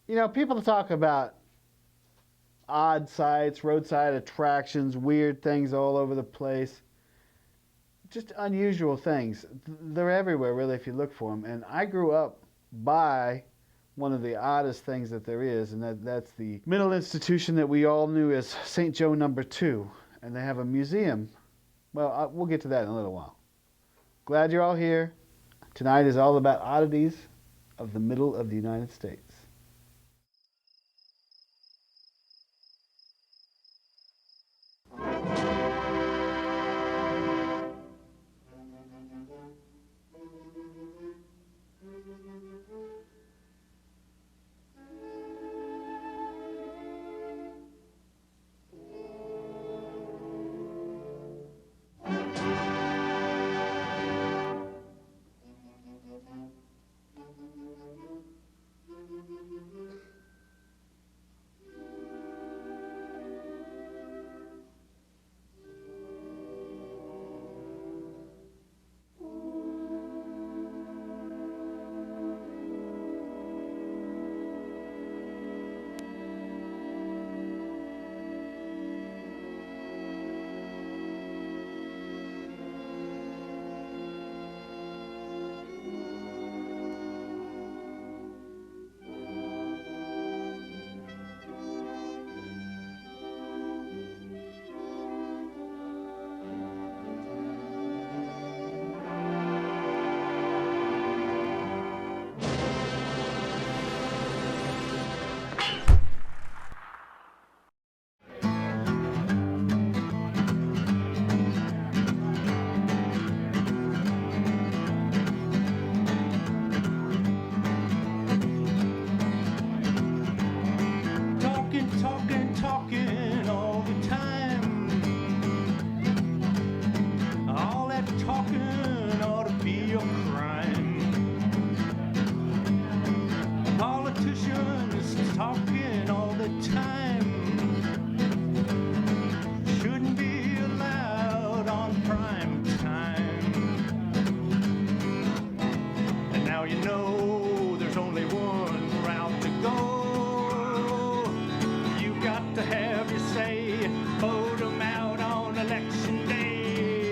You know, people talk about odd sights, roadside attractions, weird things all over the place. Just unusual things. They're everywhere, really, if you look for them. And I grew up by one of the oddest things that there is, and that's the mental institution that we all knew as St. Joe Number 2. And they have a museum. Well, we'll get to that in a little while. Glad you're all here. Tonight is all about oddities of the middle of the United States. Talking all the time. All that talking ought to be a crime. Politicians talking all the time shouldn't be allowed on prime time. And now you know there's only one route to go. To have your say, vote them out on election day.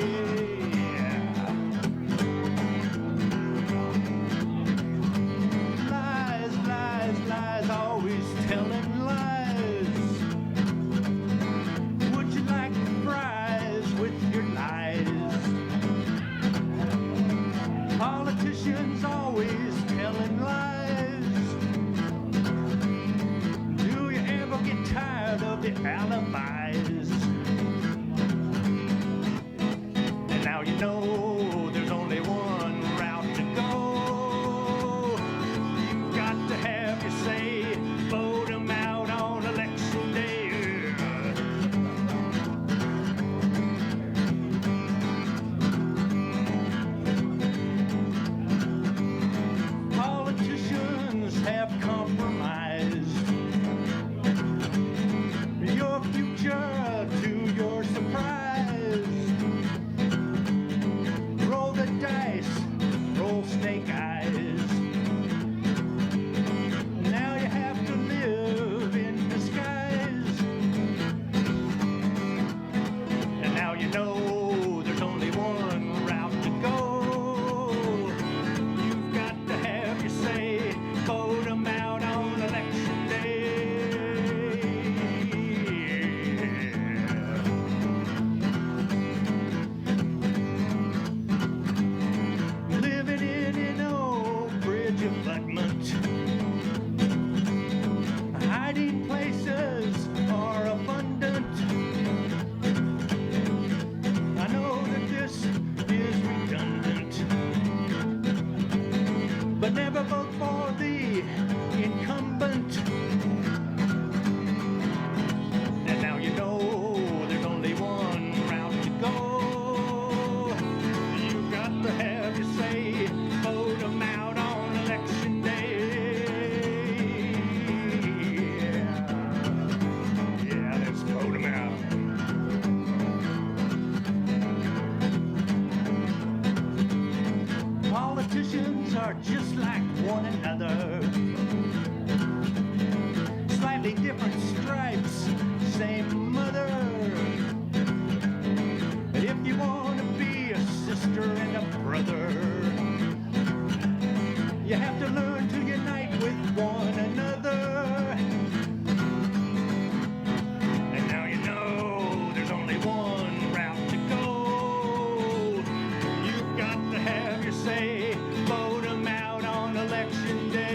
Lies, lies, lies, always telling lies. Would you like fries with your lies? Politicians always telling lies. Get tired of the alibis. And now you know there's only one route to go. You've got to have your say, vote them out on election day. Politicians have compromised your future to your surprise. Roll the dice, roll snake eyes. Now you have to live in disguise. And now you know there's only one route to go. You've got to have your say, vote them out on election day. Hiding places are abundant. I know that this is redundant, but never vote for the incumbent. And now you know there's only one route to go. You've got to have your say, vote them out on election day. Yeah, let's vote them out. Politicians are just like one another. slightly different stripes, same mother. If you want to be a sister and a brother, you have to learn to unite with one another. And now you know there's only one route to go. You've got to have your say, vote 'em out on election day.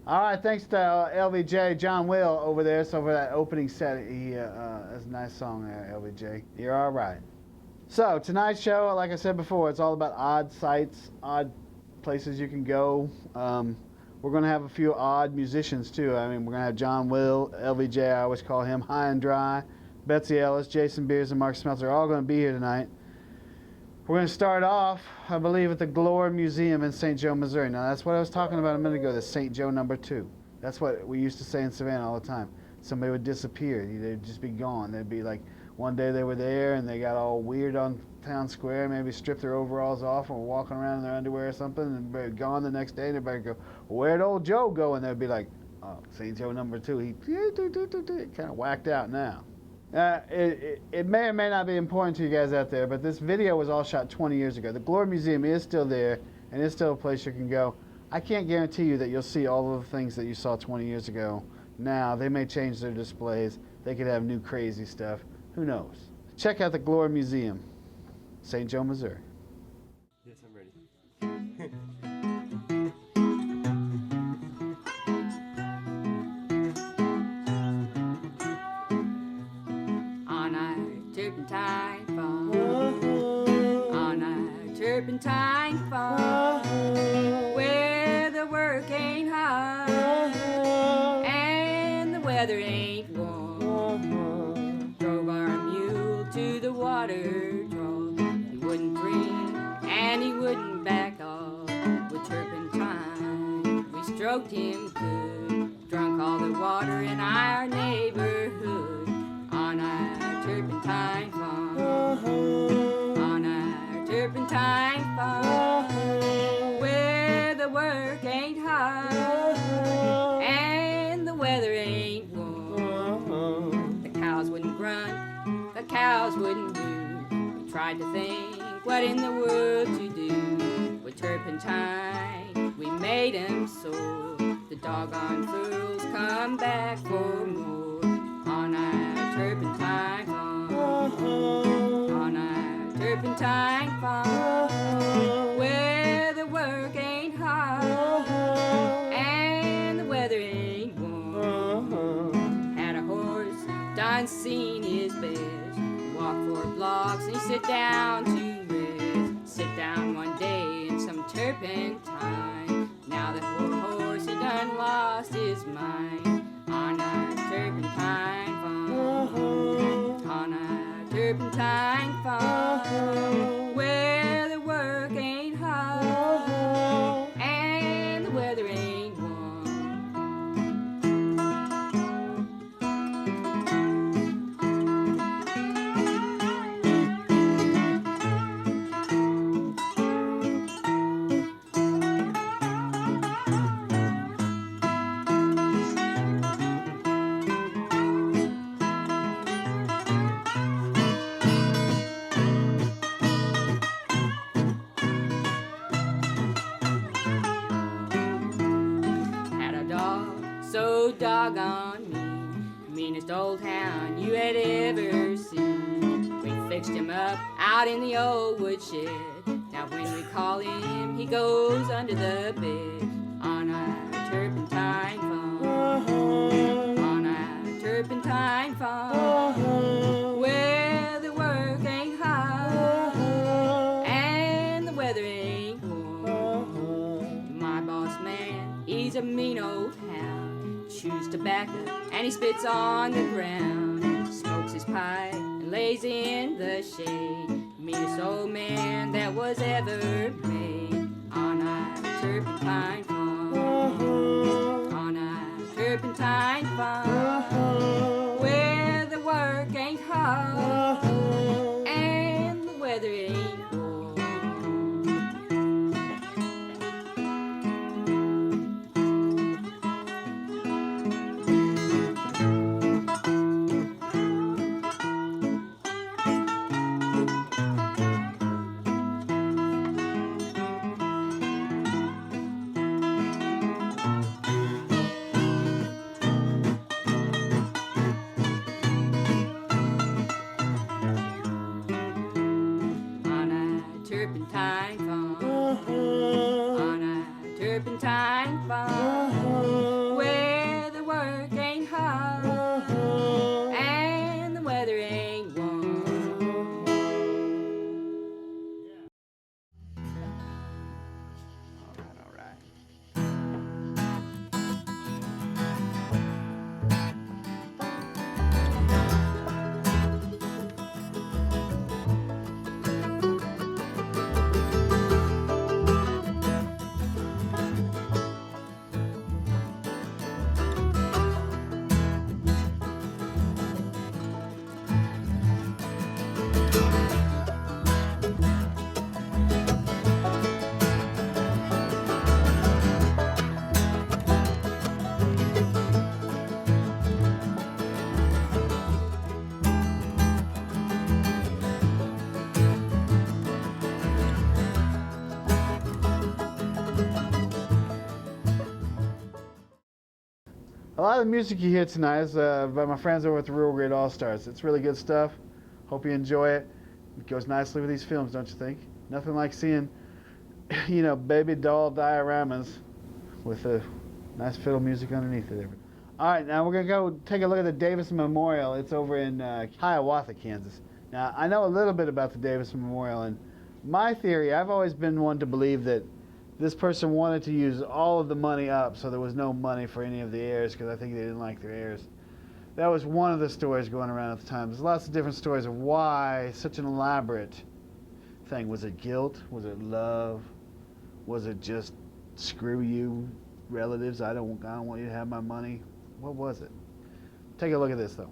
All right, thanks to LBJ, John Will over there. So for that opening set, that's a nice song there, LBJ. You're all right. So tonight's show, like I said before, it's all about odd sights, odd places you can go. We're going to have a few odd musicians too. I mean, we're going to have John Will, LBJ, I always call him High and Dry, Betze Ellis, Jason Beers, and Mark Smeltzer are all going to be here tonight. We're going to start off, I believe, at the Glory Museum in St. Joe, Missouri. Now, that's what I was talking about a minute ago, the St. Joe number 2. That's what we used to say in Savannah all the time. Somebody would disappear. They'd just be gone. They'd be like, one day they were there and they got all weird on town square, maybe stripped their overalls off and were walking around in their underwear or something, and they'd be gone the next day, and everybody would go, where'd old Joe go? And they'd be like, oh, St. Joe number 2. He kind of whacked out now. It may or may not be important to you guys out there, but this video was all shot 20 years ago. The Glory Museum is still there, and it's still a place you can go. I can't guarantee you that you'll see all of the things that you saw 20 years ago. Now, they may change their displays. They could have new crazy stuff. Who knows? Check out the Glory Museum, St. Joe, Missouri. Yes, I'm ready. On our turpentine farm, on our turpentine farm, where the work ain't hard and the weather ain't warm, drove our mule to the water trough. He wouldn't drink and he wouldn't back off. With turpentine we stroked him good, drunk all the water in our neighborhood. On our turpentine farm, on our turpentine farm, where the work ain't hard and the weather ain't warm. The cows wouldn't grunt, the cows wouldn't moo. We tried to think what in the world to do. With turpentine we made 'em sore. The doggone fools come back for more. On our turpentine farm, on our turpentine farm, where the work ain't hard and the weather ain't warm. Had a horse, done seen his best, walked 4 blocks and he sit down to rest. Sit down one day in some turpentine. Now the poor horse, he done lost his mind. On our turpentine farm, on our turpentine farm, where the work ain't hard and the weather ain't warm. So doggone mean, meanest old hound you had ever seen. We fixed him up out in the old woodshed. Now when we call him, he goes under the bed. On our turpentine farm, on our turpentine farm, where the work ain't hard and the weather ain't warm. My boss man, he's a mean old hound. Chews tobacco and he spits on the ground. Smokes his pipe and lays in the shade. Meanest old man that was ever made. On our turpentine farm, on our turpentine farm, where the work ain't hard and the weather ain't warm. turpentine farm. On a turpentine farm. Where the work ain't hard. And the weather ain't warm. All right. A lot of the music you hear tonight is by my friends over at the Real Great All Stars. It's really good stuff. Hope you enjoy it. It goes nicely with these films, don't you think? Nothing like seeing, baby doll dioramas with a nice fiddle music underneath it. All right, now we're going to go take a look at the Davis Memorial. It's over in Hiawatha, Kansas. Now, I know a little bit about the Davis Memorial, and my theory, I've always been one to believe that this person wanted to use all of the money up so there was no money for any of the heirs because I think they didn't like their heirs. That was one of the stories going around at the time. There's lots of different stories of why such an elaborate thing. Was it guilt? Was it love? Was it just screw you relatives? I don't want you to have my money. What was it? Take a look at this though.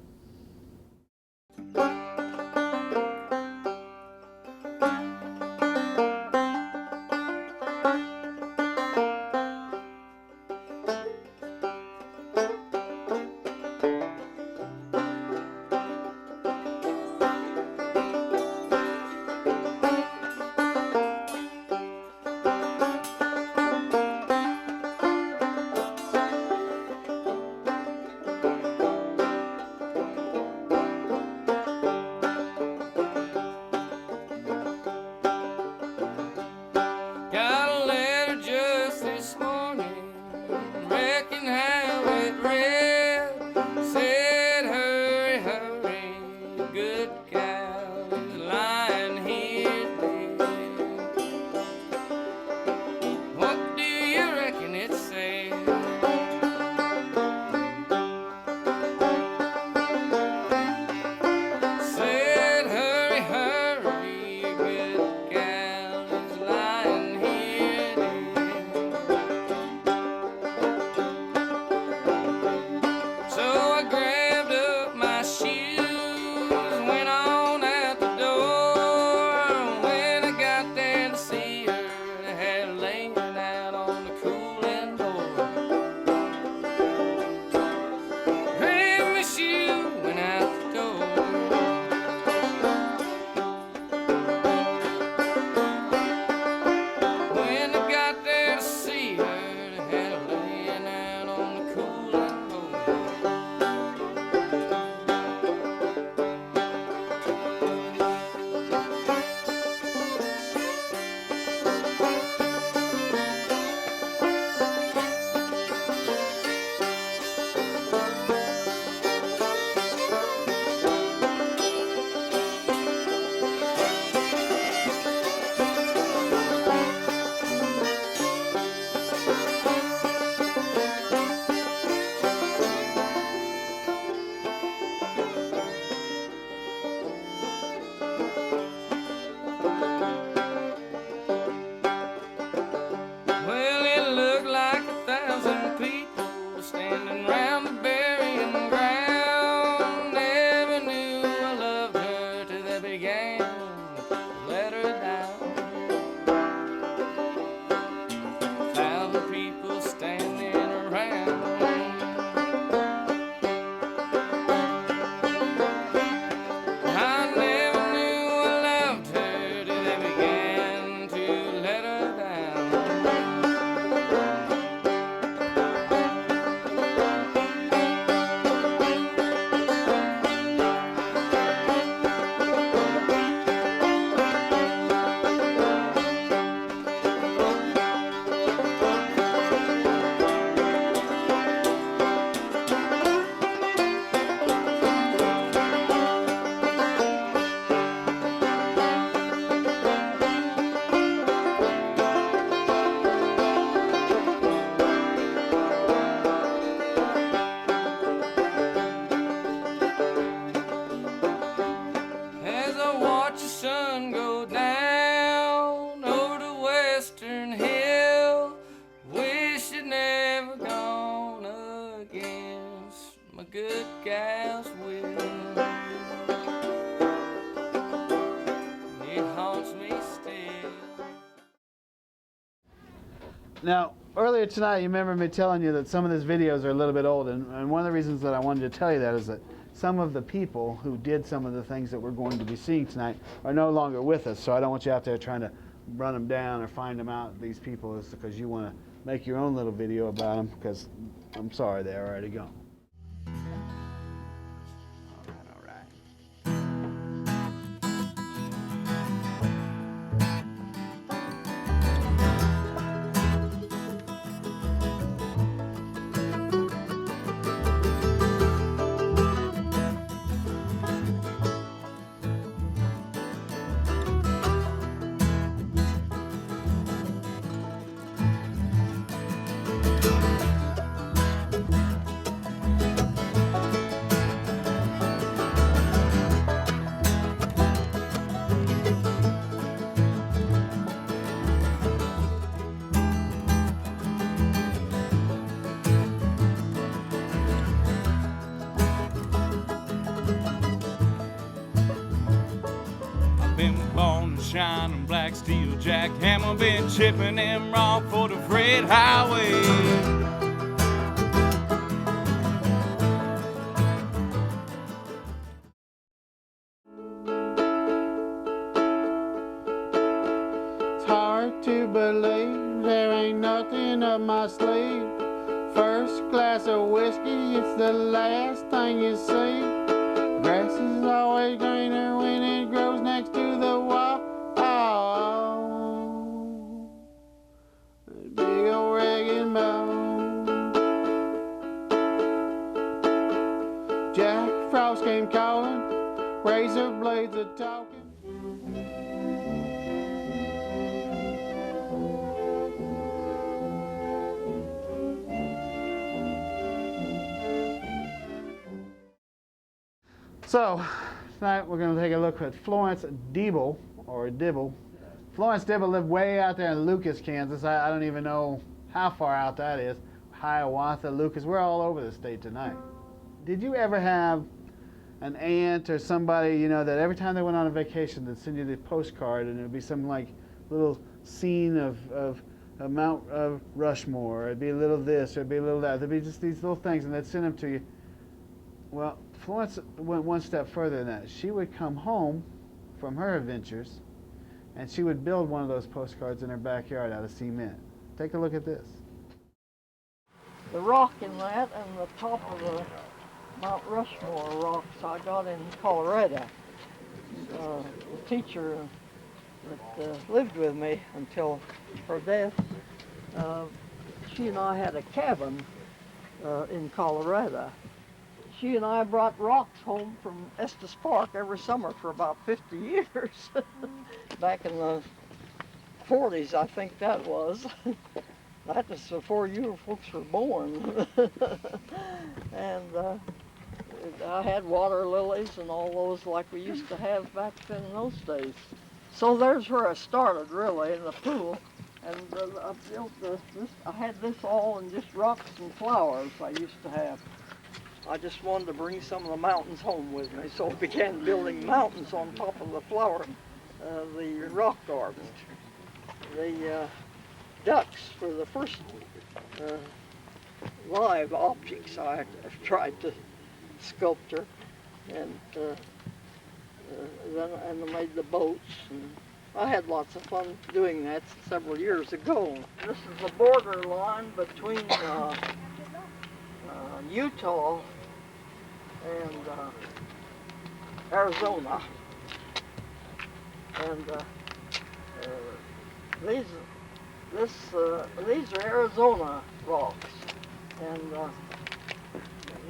go down over the western hill. Wish you'd never gone against my good gal's will. It haunts me still. Now, earlier tonight, you remember me telling you that some of these videos are a little bit old, and one of the reasons that I wanted to tell you that is that some of the people who did some of the things that we're going to be seeing tonight are no longer with us, so I don't want you out there trying to run them down or find them out, these people, is because you want to make your own little video about them, because I'm sorry, they're already gone. All right. Been born to shining black steel jackhammer, been chipping them rock for the freight highway. It's hard to believe there ain't nothing up my sleeve. First glass of whiskey, it's the last thing you see. Grass is always greener when it grows next to the wall. Oh, big old wrecking ball. Jack Frost came calling, razor blades are talking. So, tonight we're going to take a look at Florence Debble, or Debble. Florence Debble lived way out there in Lucas, Kansas. I don't even know how far out that is. Hiawatha, Lucas, we're all over the state tonight. Did you ever have an aunt or somebody, you know, that every time they went on a vacation, they'd send you the postcard and it would be some like little scene of Mount Rushmore, or it'd be a little this, or it'd be a little that. There'd be just these little things and they'd send them to you. Well, Florence went one step further than that. She would come home from her adventures and she would build one of those postcards in her backyard out of cement. Take a look at this. The rock in that and the top of the Mount Rushmore rocks I got in Colorado. The teacher that lived with me until her death, she and I had a cabin in Colorado. She and I brought rocks home from Estes Park every summer for about 50 years. Back in the 40s, I think that was. That was before you folks were born. And I had water lilies and all those like we used to have back then in those days. So there's where I started, really, in the pool. And I built I had this all in just rocks and flowers I used to have. I just wanted to bring some of the mountains home with me, so I began building mountains on top of the the rock garden. The ducks were the first live objects I tried to sculpture, and then I made the boats. And I had lots of fun doing that several years ago. This is the border line between Utah and Arizona, and these are Arizona rocks, and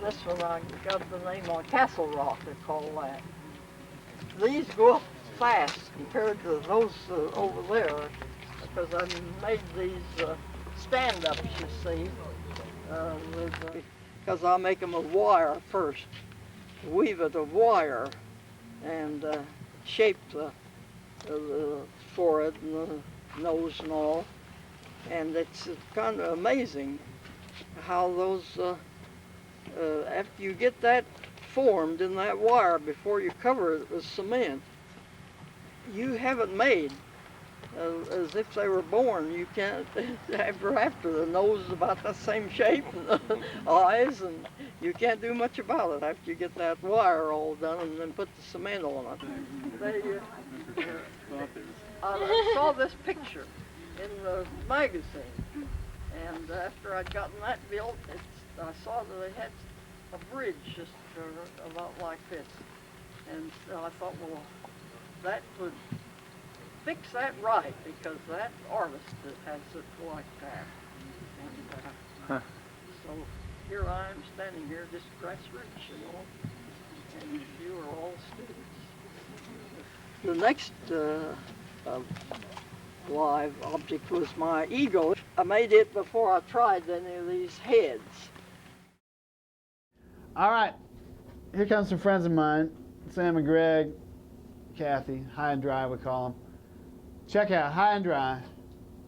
this one I got the name on Castle Rock, they call that. These go up fast compared to those over there, because I made these stand-ups, you see, because I make them of wire first, weave it of wire, and shape the the forehead and the nose and all. And it's kind of amazing how those, after you get that formed in that wire before you cover it with cement, you have it made as if they were born. You can't, after the nose is about the same shape and the eyes, and you can't do much about it after you get that wire all done and then put the cement on it. I saw this picture in the magazine, and after I'd gotten that built, I saw that they had a bridge just about like this, and so I thought, well, that would fix that right, because that artist that has it like that. And so here I am standing here, just grassroots, you know, and you are all students. The next live object was my eagle. I made it before I tried any of these heads. All right, here comes some friends of mine, Sam and Greg, Kathy, High and Dry we call them. Check out High and Dry.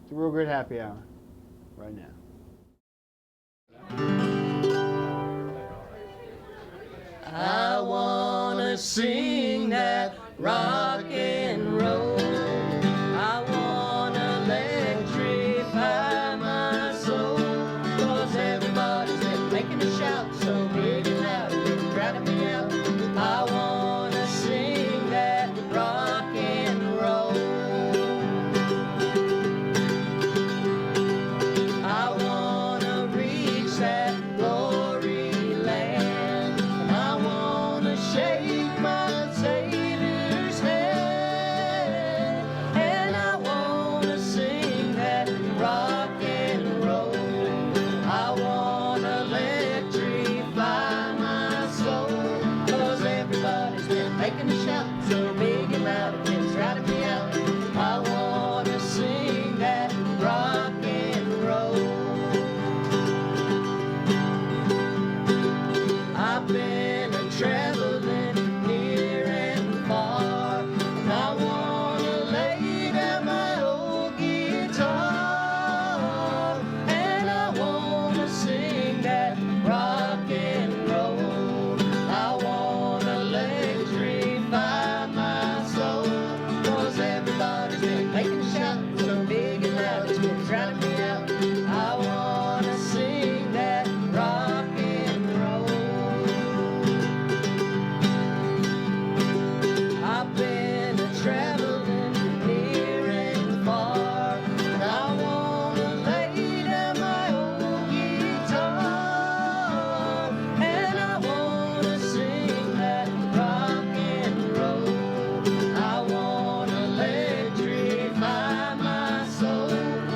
It's a real good happy hour right now. I wanna sing that rock and roll. I wanna electrify my soul. 'Cause everybody's been making a shout so big and loud, it's driving me out. I wanna sing that rock and roll. I wanna reach that glory land. I wanna shake my Savior's hand. And I wanna sing that rock and roll. I wanna electrify my soul. 'Cause everybody's been making a shout so big and loud, it's driving me out. I wanna sing that rock and roll. I've been a-traveling near and far, and I wanna lay down my old guitar, and I wanna sing that rock and roll. I wanna electrify my soul. 'Cause everybody's been making a shout so big and loud, it's been drowning me out. I wanna sing that rock and roll. I've been a-traveling near and far, and I wanna lay down my old guitar, and I wanna sing that rock and roll. I wanna electrify my soul.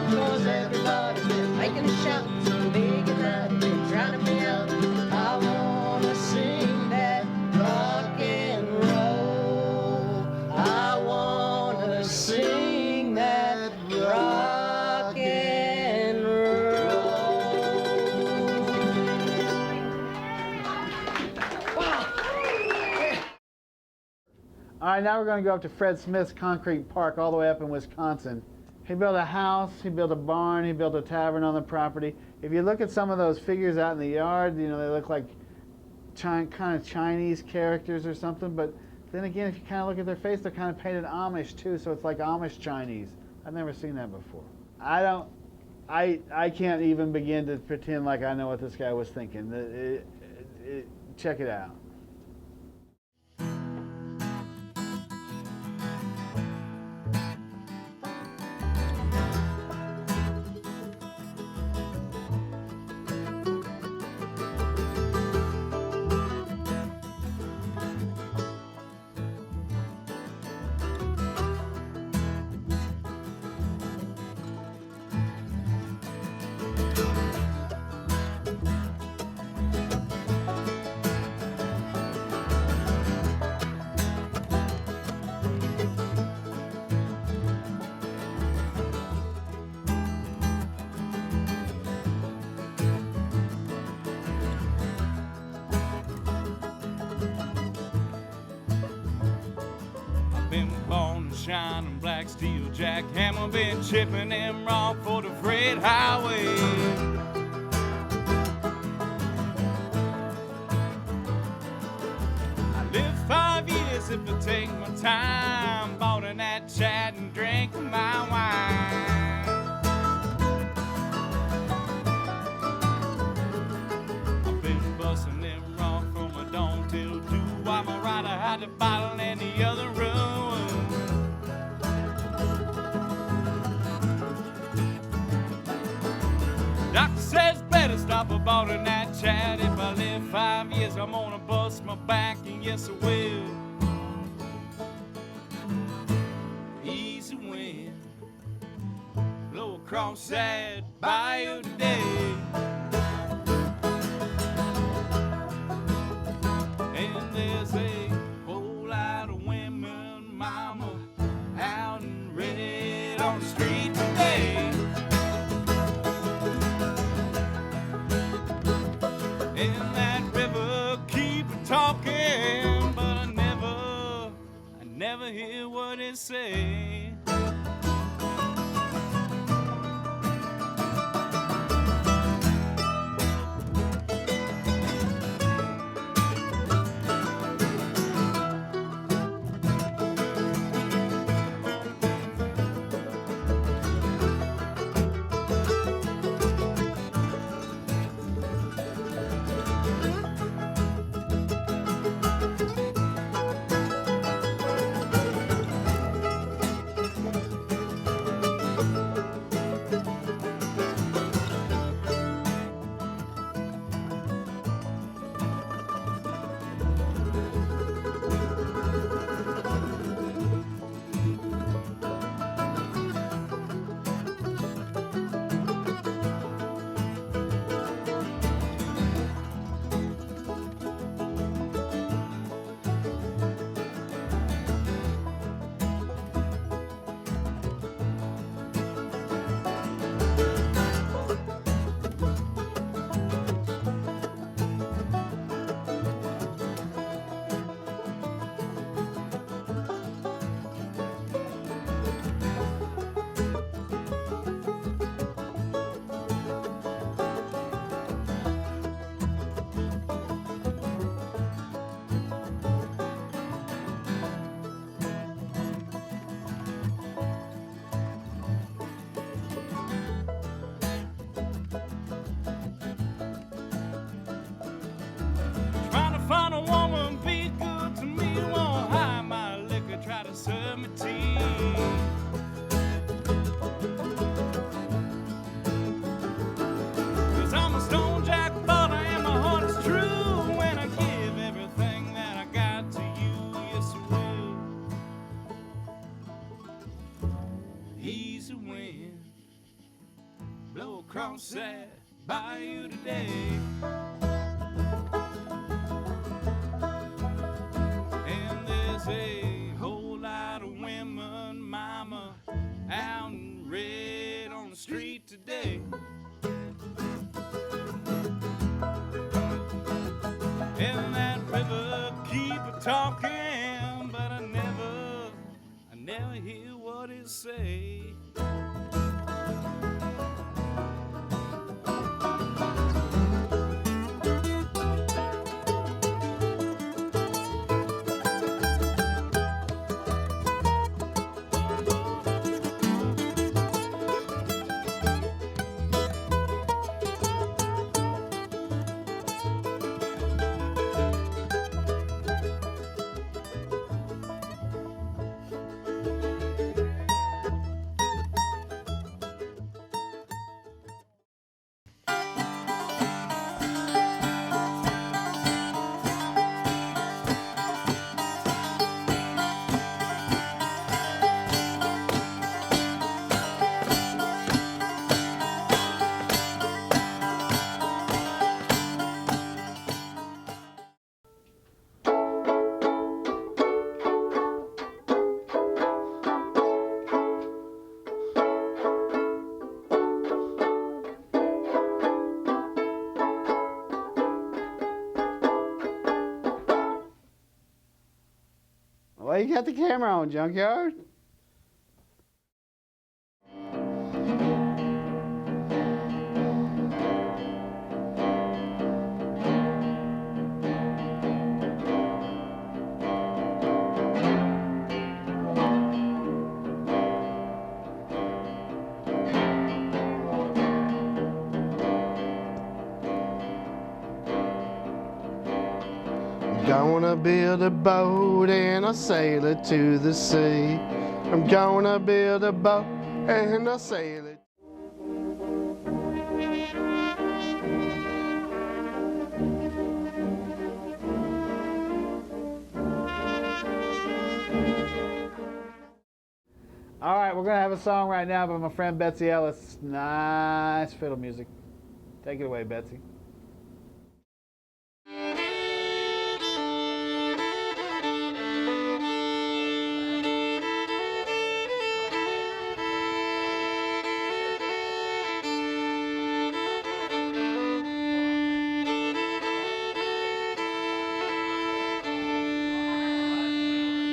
'Cause everybody's been making a shout so big and loud, it's drowning me out. I wanna sing that rock and roll. I wanna sing that rock and roll. All right, now we're going to go up to Fred Smith's Concrete Park all the way up in Wisconsin. He built a house, he built a barn, he built a tavern on the property. If you look at some of those figures out in the yard, you know, they look like kind of Chinese characters or something, but then again, if you kind of look at their face, they're kind of painted Amish too, so it's like Amish Chinese. I've never seen that before. I can't even begin to pretend like I know what this guy was thinking. Check it out. shining black steel jackhammer, been chipping them rock for the freight highway. I lived 5 years if I take my time, bought in that chat and drank my wine. I've been busting them rock from a dawn till 2 while my rider had the bottle in the other room. Doctor says better stop about in that chat. If I live 5 years, I'm gonna bust my back, and yes I will. Easy wind, blow across that bayou today. And there's a whole lot of women, mama, out and red on the street today. And that river keep talking, but I never hear what it say. Find a woman, be good to me, won't hide my liquor, try to serve me tea. Cause I'm a stone jack butter and my heart is true when I give everything that I got to you, yes I will. Easy wind, blow across that bayou today. A whole lot of women, mama, out in red on the street today. And that river keep a talking, but I never hear what it say. Why you got the camera on, Junkyard? gonna build a boat and I'll sail it to the sea. I'm gonna build a boat and I'll sail it. All right, we're gonna have a song right now by my friend Betze Ellis. Nice fiddle music. Take it away, Betsy.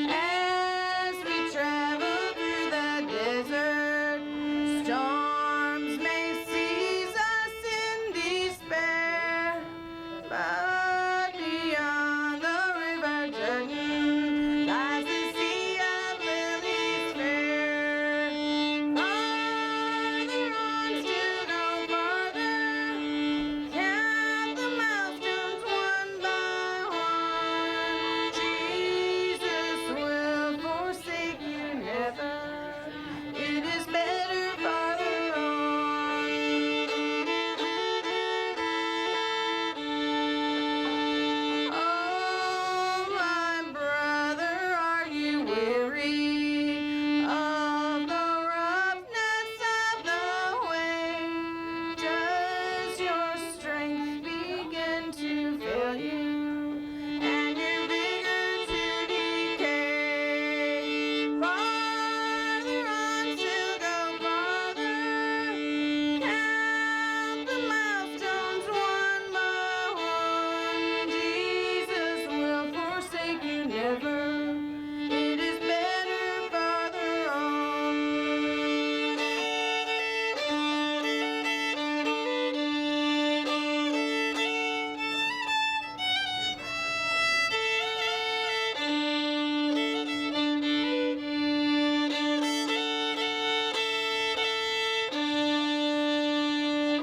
As we travel through the desert, storms may seize us in despair. But beyond the river Jordan lies the sea of lilies fair. Farther on, still go farther, count the milestones one by one. Jesus will forsake you never. It is better farther on. Oh, my brother, are you weary of the roughness of the way? Does your strength begin to fail you and your vigor to decay? Farther on, still go farther, count the milestones one by one. Jesus will forsake you never. It is better farther on.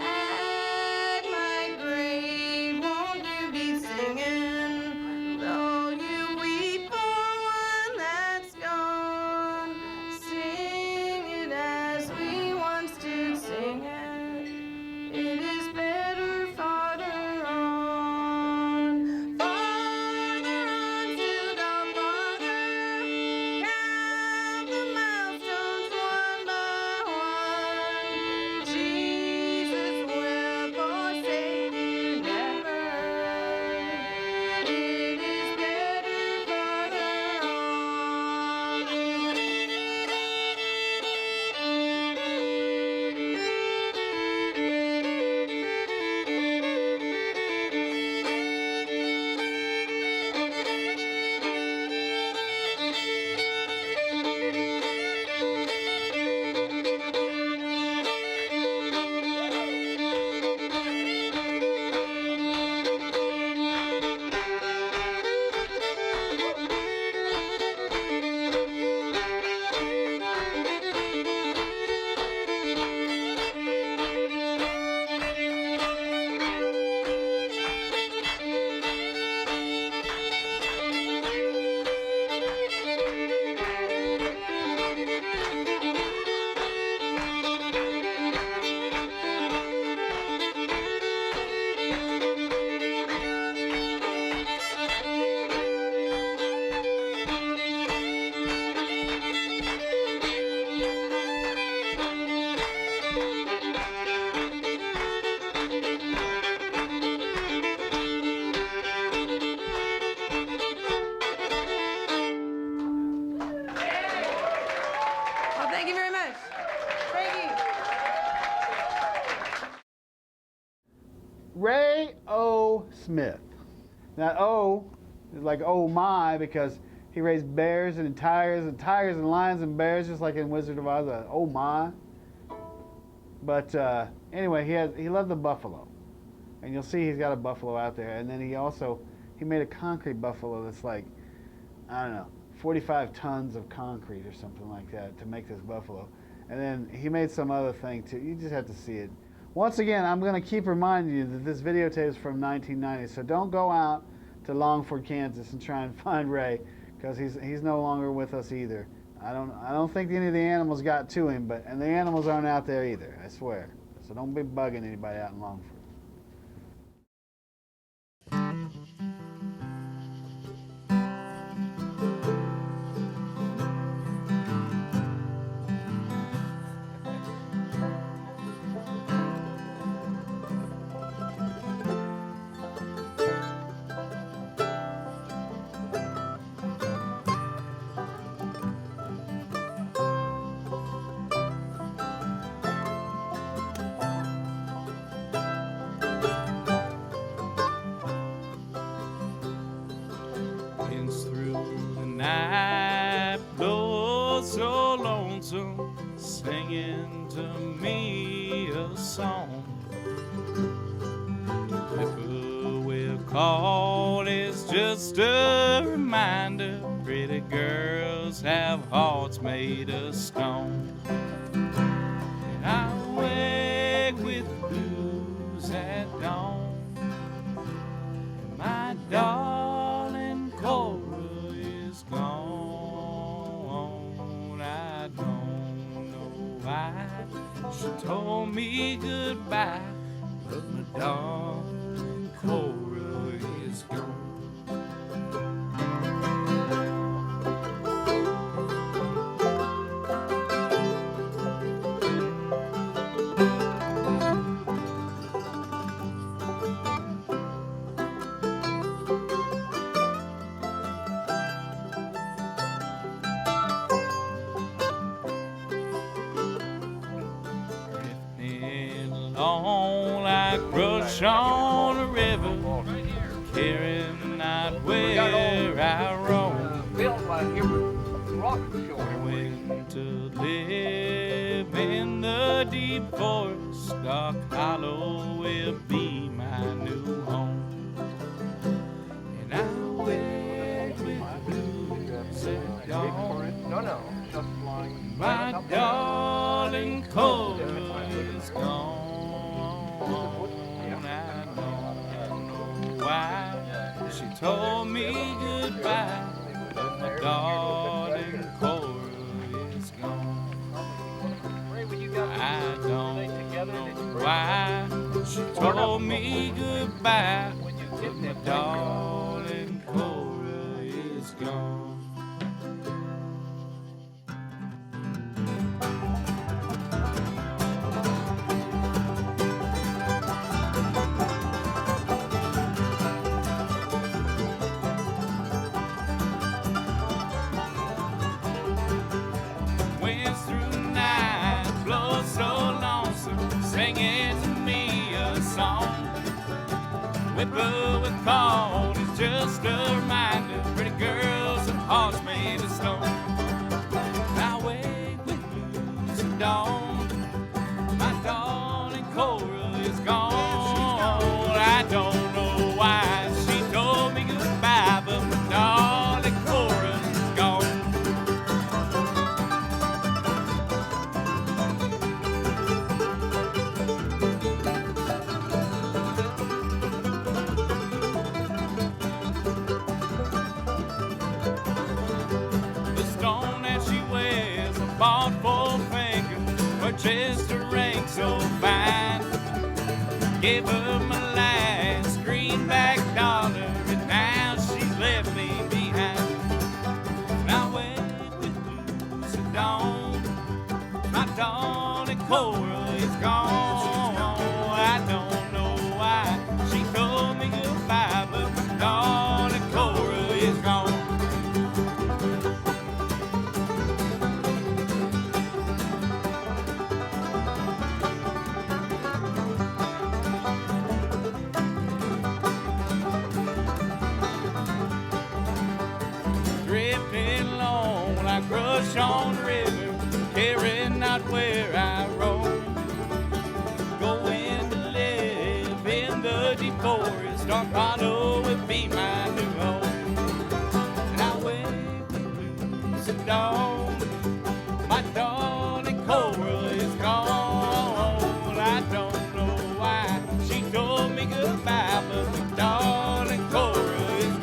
At my grave, won't you be singing, though you weep for one that's gone? Sing it as we once did sing it. It is better farther on. Farther on, still go farther, count the milestones one by one. Jesus will forsake you never. It is better farther Well, thank you very much. Thank you. Ray O. Smith. Now O is like oh my because he raised bears and tigers and lions and bears just like in Wizard of Oz. Oh my. But anyway, he loved the buffalo, and you'll see he's got a buffalo out there. And then he made a concrete buffalo that's like, I don't know, 45 tons of concrete or something like that to make this buffalo. And then he made some other thing too. You just have to see it. Once again, I'm going to keep reminding you that this videotape is from 1990, so don't go out to Longford, Kansas, and try and find Ray, because he's no longer with us either. I don't think any of the animals got to him, and the animals aren't out there either, I swear. So don't be bugging anybody out in Longford. Winds through the night blow so lonesome, singing to me a song. Whippoorwill call is just a reminder, pretty girls have hearts made of stone. And I wake with blues at dawn, and my darling Cora is gone. I don't know why she told me goodbye, but my darling Cora is gone. On like brush on a river, caring not where I roam. When to live in the deep forest, Dark Hollow will be my new home. And I wake with blues at dawn. My darling Cora is gone. I don't know why she told me goodbye, but my darling Cora is gone. I don't know why she told me goodbye, but my darling Cora is gone. Singing to me a song. Whippoorwill call is just a reminder, pretty girls and hearts made of stone. I wake with blues at dawn. My darling Cora is gone. I don't know why she told me goodbye, but my darling Cora is gone. Bought 4 fingers, purchased a ring so fine. Gave her my last greenback dollar, and now she's left me behind. And I wake with blues at dawn. My darling Cora is gone. I don't know why she told me goodbye, but my darling Cora is gone. Brush on the river, caring not where I roam. Going to live in the deep forest, Dark Hollow will be my new home. And I wake with blues at dawn. My darling Cora is gone. I don't know why she told me goodbye, but my darling Cora is gone.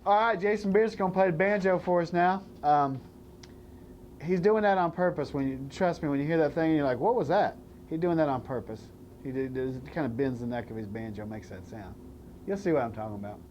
All right, Jason Beard's gonna play the banjo for us now. He's doing that on purpose. Trust me, when you hear that thing, you're like, "What was that?" He's doing that on purpose. He kind of bends the neck of his banjo, makes that sound. You'll see what I'm talking about.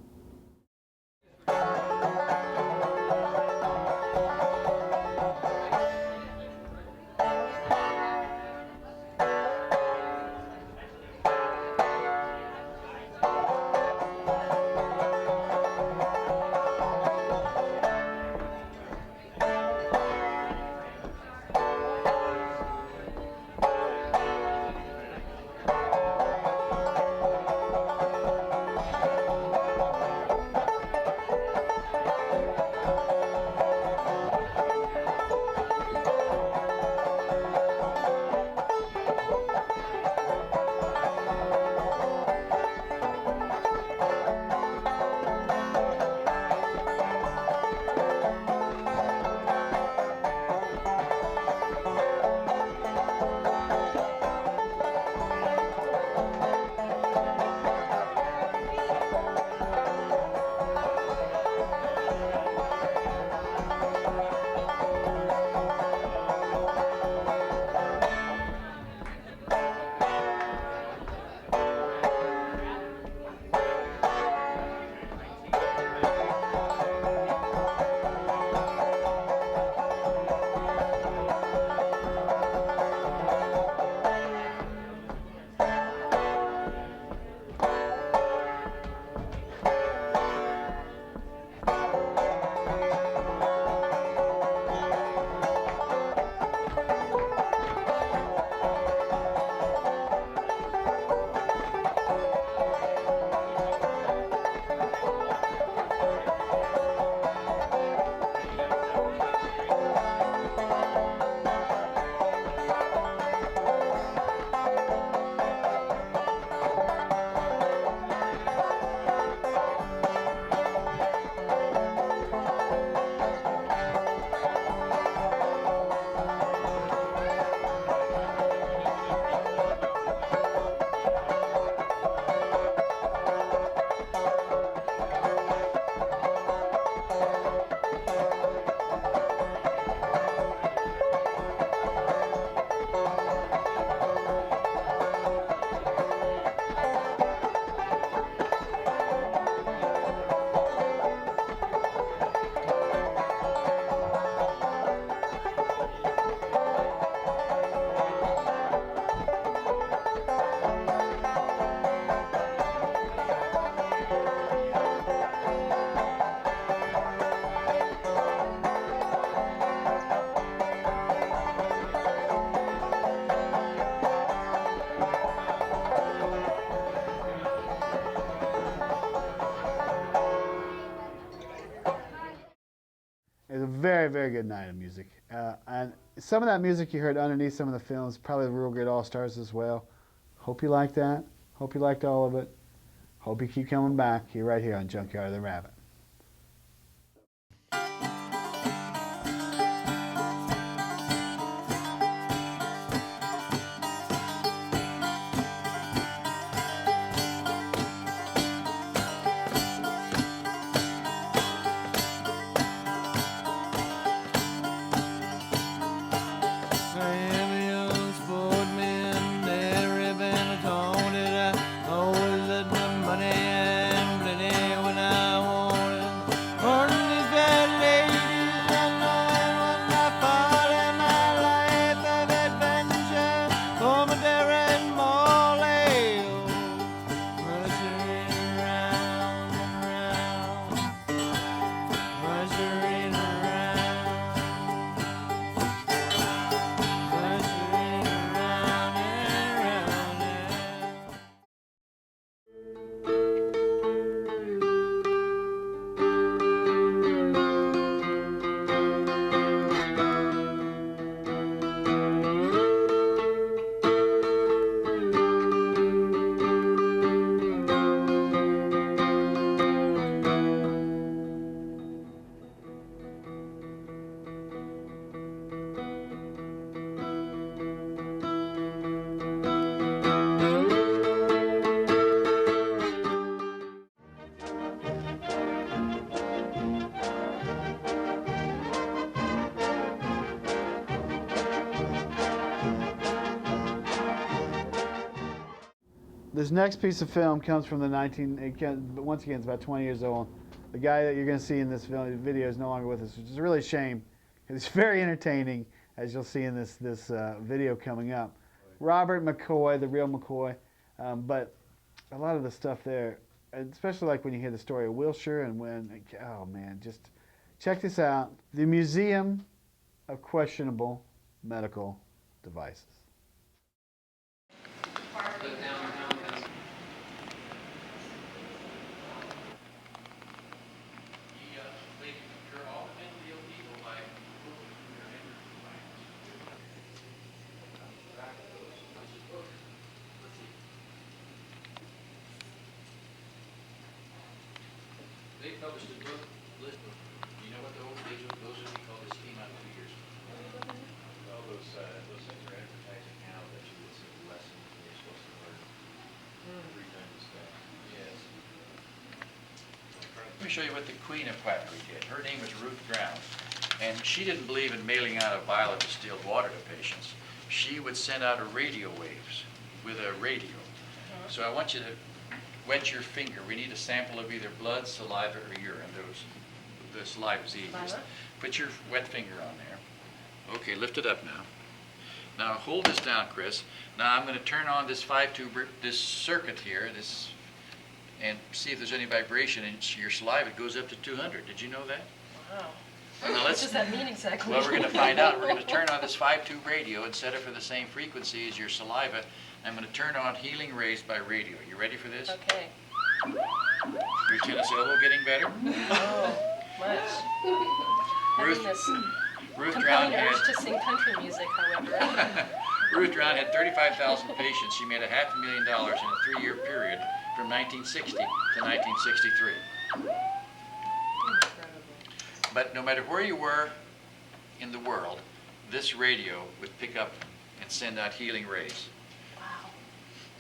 It's a very, very good night of music. And some of that music you heard underneath some of the films, probably the Real Good All-Stars as well. Hope you liked that. Hope you liked all of it. Hope you keep coming back. You're right here on Junkyard of the Rabbit. Money and plenty when I want. This next piece of film comes from the once again, it's about 20 years old. The guy that you're going to see in this video is no longer with us, which is really a shame. It's very entertaining, as you'll see in this video coming up. Robert McCoy, the real McCoy, but a lot of the stuff there, especially like when you hear the story of Wilshire and when, oh man, just check this out. The Museum of Questionable Medical Devices. They published a book list of, you know what the old days of those are called this came out 2 years ago. All those things are advertising now that you would see the lesson you're supposed to learn 3 times as fast. Yes. Let me show you what the Queen of Quackery did. Her name was Ruth Brown, and she didn't believe in mailing out a vial of distilled water to patients. She would send out radio waves with a radio. So I want you to wet your finger. We need a sample of either blood, saliva, or urine. The saliva is easiest. Put your wet finger on there. Okay, lift it up now. Now hold this down, Chris. Now I'm going to turn on this 5-tube, this circuit here, and see if there's any vibration in your saliva. It goes up to 200. Did you know that? Wow. Now What does that mean exactly? Well, we're going to find out. We're going to turn on this 5-tube radio and set it for the same frequency as your saliva. I'm going to turn on healing rays by radio. You ready for this? Okay. Your tennis elbow getting better? Oh, much. Ruth, Having this Ruth compelling Drown urge had to sing country music, however. Ruth Drown had 35,000 patients. She made $500,000 in a 3-year period from 1960 to 1963. But no matter where you were in the world, this radio would pick up and send out healing rays. Wow.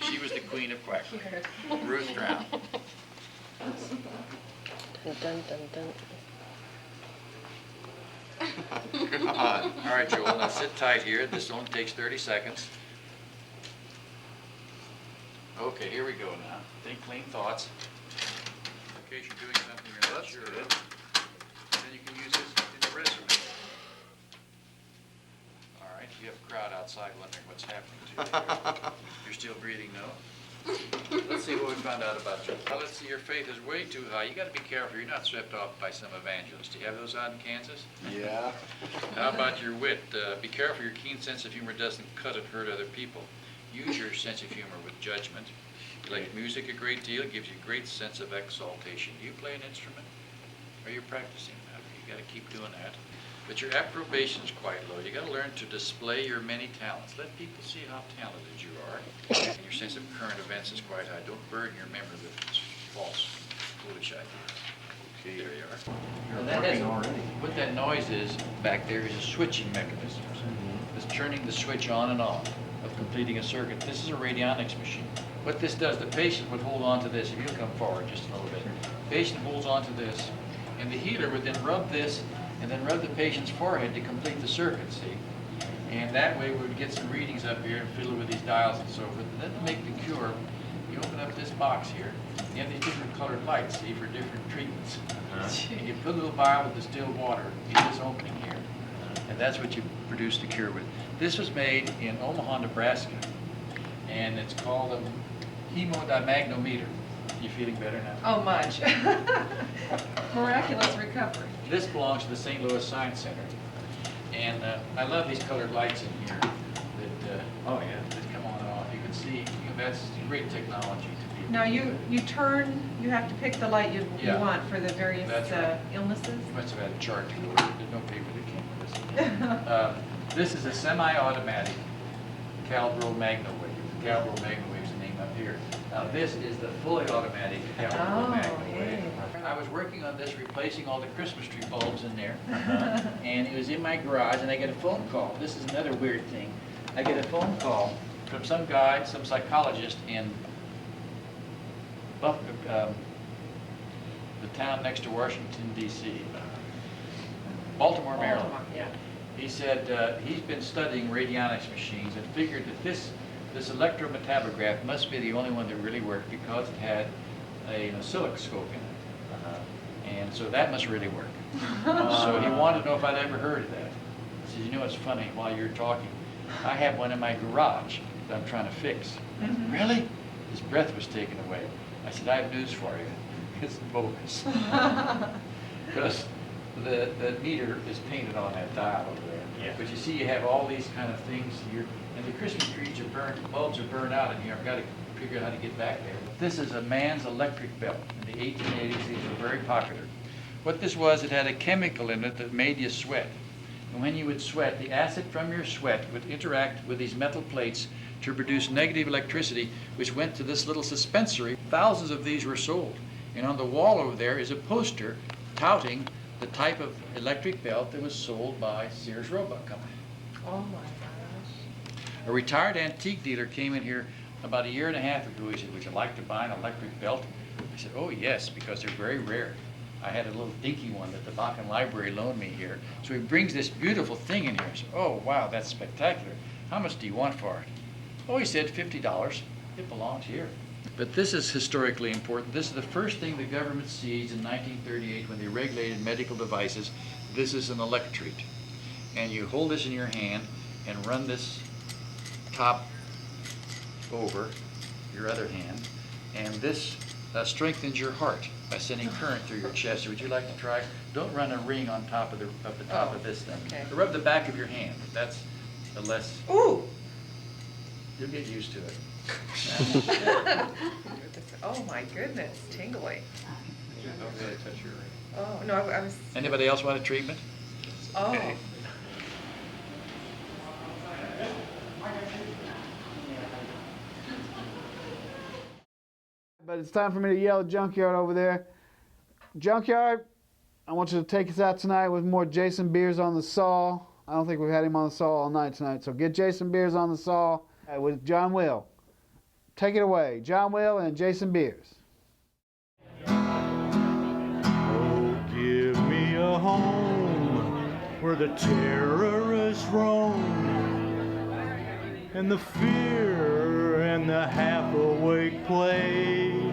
She was the Queen of Quackery, Ruth Drown. Dun, dun, dun. God. All right, Joel, now sit tight here. This only takes 30 seconds. Okay, here we go now. Think clean thoughts. In case you're doing something you're not sure of, then you can use this in the restroom. All right, you have a crowd outside wondering what's happening to you. You're still breathing, no? Let's see what we found out about you. Well, let's see, your faith is way too high. You got to be careful you're not swept off by some evangelists. Do you have those out in Kansas? Yeah. How about your wit? Be careful your keen sense of humor doesn't cut and hurt other people. Use your sense of humor with judgment. You like music a great deal. It gives you a great sense of exaltation. Do you play an instrument? Are you practicing that? You got to keep doing that. But your approbation is quite low. You got to learn to display your many talents. Let people see how talented you are. And your sense of current events is quite high. Don't burden your memory with false, foolish ideas. Okay, there you are. And that is, what that noise is back there is a switching mechanism. It's turning the switch on and off of completing a circuit. This is a radionics machine. What this does, the patient would hold on to this. If you'll come forward just a little bit. The patient holds on to this, and the healer would then rub this and then rub the patient's forehead to complete the circuit, see? And that way we would get some readings up here and fiddle with these dials and so forth. And then to make the cure, you open up this box here. You have these different colored lights, see, for different treatments. And you put a little vial with distilled water in this opening here. And that's what you produce the cure with. This was made in Omaha, Nebraska. And it's called a hemodynamagnometer. You feeling better now? Oh, much. Miraculous recovery. This belongs to the St. Louis Science Center. And I love these colored lights in here that, oh yeah, that come on and off. You can see, that's great technology to be. Now you have to pick the light you Yeah. want for the various That's right. illnesses? You must have had a chart to go with. There's no paper that came with this. This is a semi-automatic Calbro Magnowave. The Calbro Magnowave is the name up here. Now this is the fully automatic Calbro Magnowave. I was working on this, replacing all the Christmas tree bulbs in there. And it was in my garage, and I get a phone call. This is another weird thing. I get a phone call from some guy, some psychologist in the town next to Washington, D.C., Baltimore, Maryland. Yeah. He said he's been studying radionics machines and figured that this This electrometabograph must be the only one that really worked because it had a oscilloscope in it. And so that must really work. So he wanted to know if I'd ever heard of that. He says, you know what's funny, while you're talking, I have one in my garage that I'm trying to fix. Really? His breath was taken away. I said, I have news for you. It's bogus. Because the meter is painted on that dial over there. Yeah. But you see, you have all these kind of things here, and the Christmas trees are burned, bulbs are burned out in here. I've got to figure out how to get back there. This is a man's electric belt. In the 1880s, these were very popular. What this was, it had a chemical in it that made you sweat. And when you would sweat, the acid from your sweat would interact with these metal plates to produce negative electricity, which went to this little suspensory. Thousands of these were sold. And on the wall over there is a poster touting the type of electric belt that was sold by Sears Roebuck Company. Oh my gosh. A retired antique dealer came in here about a year and a half ago. He said, would you like to buy an electric belt? I said, oh yes, because they're very rare. I had a little dinky one that the Bakken Library loaned me here. So he brings this beautiful thing in here. I said, oh wow, that's spectacular. How much do you want for it? Oh, he said $50. It belongs here. But this is historically important. This is the first thing the government sees in 1938 when they regulated medical devices. This is an electrete. And you hold this in your hand and run this top over your other hand. And this strengthens your heart by sending current through your chest. Would you like to try? Don't run a ring on top of the top of this thing. Okay. Rub the back of your hand. That's the less. Ooh. You'll get used to it. Oh my goodness, tingly. Don't really touch your ring. Oh, no, I was, Anybody else want a treatment? oh. Okay. But it's time for me to yell at Junkyard over there. Junkyard, I want you to take us out tonight with more Jason Beers on the saw. I don't think we've had him on the saw all night tonight, so get Jason Beers on the saw with John Will. Take it away, John Will and Jason Beers. Oh, give me a home where the terrorists roam, and the fear and the half-awake play,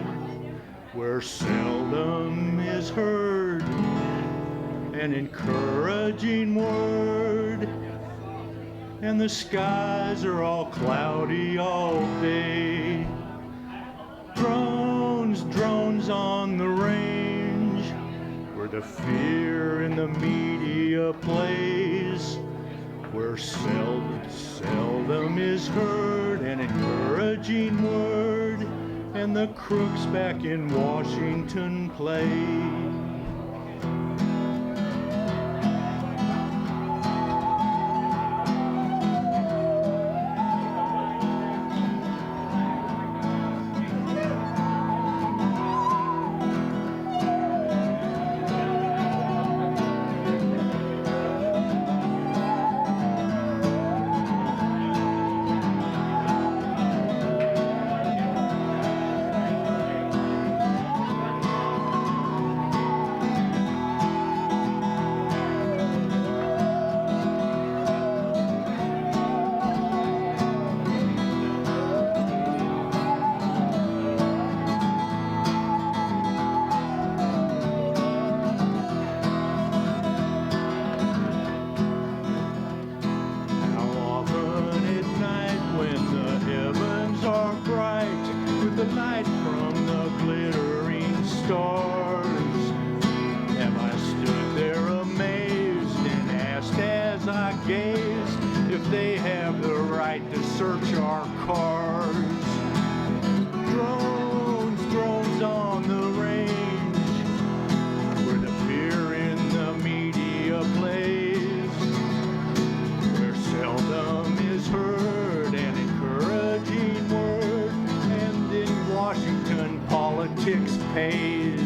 where seldom is heard an encouraging word, and the skies are all cloudy all day. Drones, drones on the range, where the fear in the media plays, where seldom is heard an encouraging word, and the crooks back in Washington play. Search our cars. Drones, drones on the range, where the fear in the media plays, where seldom is heard an encouraging word, and in Washington politics pays.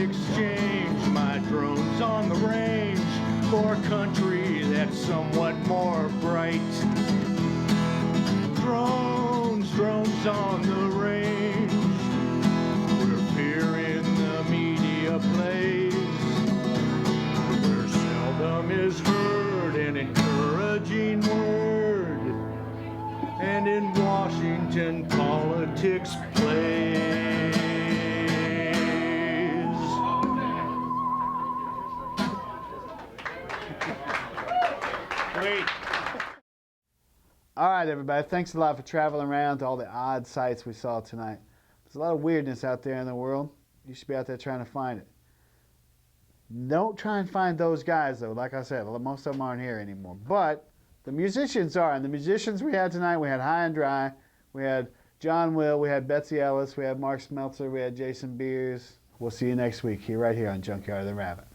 exchange my drones on the range for a country that's somewhat more bright. Drones on the range, we're hearing the media plays, where seldom is heard an encouraging word, and in Washington politics plays. Wait. All right, everybody. Thanks a lot for traveling around to all the odd sights we saw tonight. There's a lot of weirdness out there in the world. You should be out there trying to find it. Don't try and find those guys, though. Like I said, most of them aren't here anymore. But the musicians are. And the musicians we had tonight, we had High and Dry. We had John Will. We had Betze Ellis. We had Mark Smeltzer. We had Jason Beers. We'll see you next week here, right here on Junkyard the Rabbit.